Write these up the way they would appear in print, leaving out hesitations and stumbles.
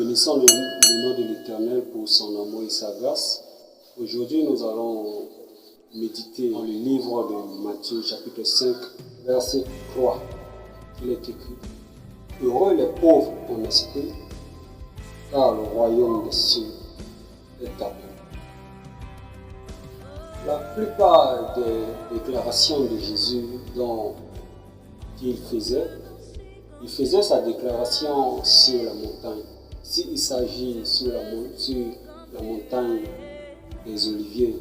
Bénissons le nom de l'Éternel pour son amour et sa grâce. Aujourd'hui, nous allons méditer dans le livre de Matthieu, chapitre 5, verset 3. Il est écrit: Heureux les pauvres en esprit, car le royaume des cieux est à eux. La plupart des déclarations de Jésus qu'il faisait sa déclaration sur la montagne. S'il s'agit sur la montagne des Oliviers,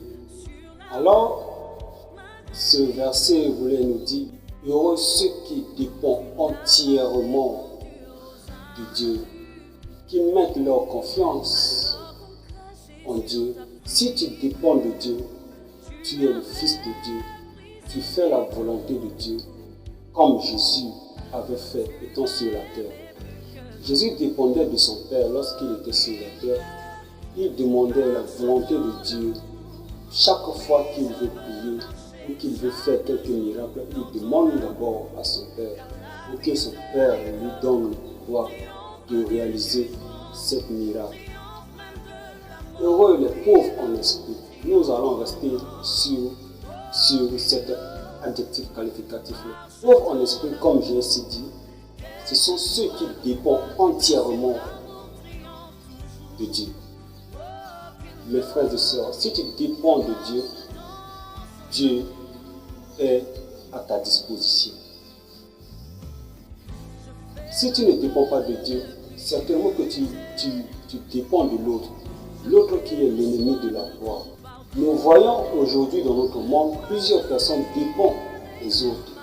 alors ce verset voulait nous dire: heureux ceux qui dépendent entièrement de Dieu, qui mettent leur confiance en Dieu. Si tu dépends de Dieu, tu es le Fils de Dieu, tu fais la volonté de Dieu, comme Jésus avait fait étant sur la terre. Jésus dépendait de son Père lorsqu'il était sur la terre. Il demandait la volonté de Dieu. Chaque fois qu'il veut prier ou qu'il veut faire quelques miracles, il demande d'abord à son Père pour que son Père lui donne le pouvoir de réaliser ce miracle. Heureux les pauvres en esprit. Nous allons rester sur cet adjectif qualificatif-là. Pauvres en esprit, comme j'ai ainsi dit, ce sont ceux qui dépendent entièrement de Dieu. Mes frères et sœurs, si tu dépends de Dieu, Dieu est à ta disposition. Si tu ne dépends pas de Dieu, certainement que tu dépends de l'autre qui est l'ennemi de la gloire. Nous voyons aujourd'hui dans notre monde plusieurs personnes dépendent des autres.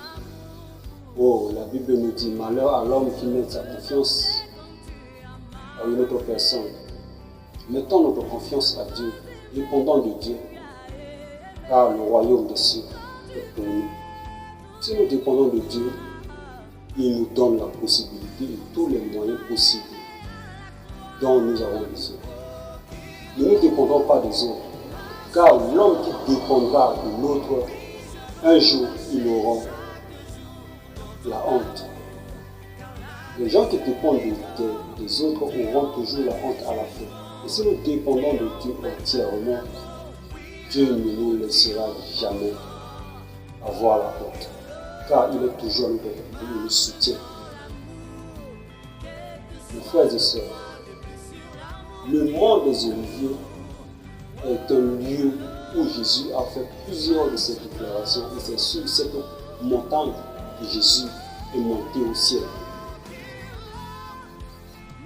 Oh, la Bible nous dit: malheur à l'homme qui met sa confiance à une autre personne. Mettons notre confiance à Dieu, dépendant de Dieu, car le royaume des cieux est pour nous. Si nous dépendons de Dieu, il nous donne la possibilité et tous les moyens possibles dont nous avons besoin. Nous ne dépendons pas des autres, car l'homme qui dépendra de l'autre, un jour il aura la honte. Les gens qui dépendent des autres auront toujours la honte à la fin. Et si nous dépendons de Dieu entièrement, Dieu ne nous laissera jamais avoir la honte, car il est toujours nous, il nous soutient. Mes frères et sœurs, le mont des Oliviers est un lieu où Jésus a fait plusieurs de ses déclarations, et c'est sur cette montagne que Jésus est monté au ciel.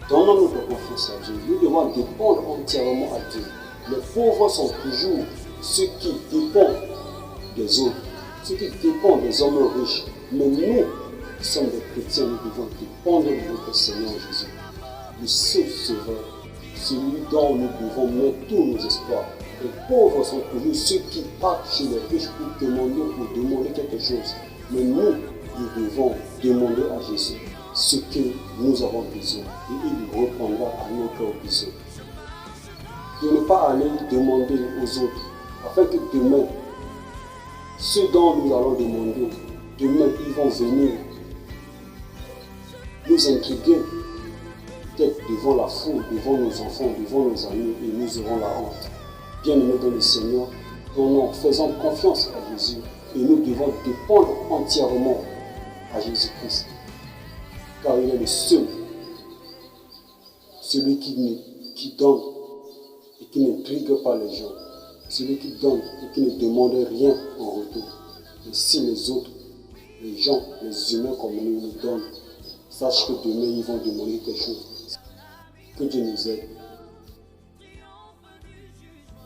Donnons notre confiance à Dieu. Nous devons dépendre entièrement à Dieu. Les pauvres sont toujours ceux qui dépendent des autres, ceux qui dépendent des hommes riches. Mais nous, qui sommes des chrétiens, nous devons dépendre de notre Seigneur Jésus, le seul sauveur, celui dont nous devons mettre tous nos espoirs. Les pauvres sont toujours ceux qui partent chez les riches pour demander quelque chose. Mais nous devons demander à Jésus ce que nous avons besoin, et il répondra à notre besoin. De ne pas aller demander aux autres, afin que demain, ceux dont nous allons demander, demain ils vont venir nous intriguer, peut-être devant la foule, devant nos enfants, devant nos amis, et nous aurons la honte. Bien-aimés dans le Seigneur, nous faisons confiance à Jésus, et nous devons dépendre entièrement à Jésus-Christ, car il est le seul, celui qui donne et qui n'intrigue pas les gens, celui qui donne et qui ne demande rien en retour. Et si les autres, les gens, les humains comme nous donnent, sache que demain ils vont demander quelque chose. Que Dieu nous aide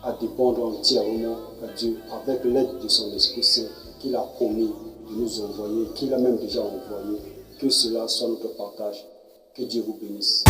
à dépendre entièrement à Dieu avec l'aide de son Esprit Saint qu'il a promis de nous envoyer, qu'il a même déjà envoyé. Que cela soit notre partage. Que Dieu vous bénisse.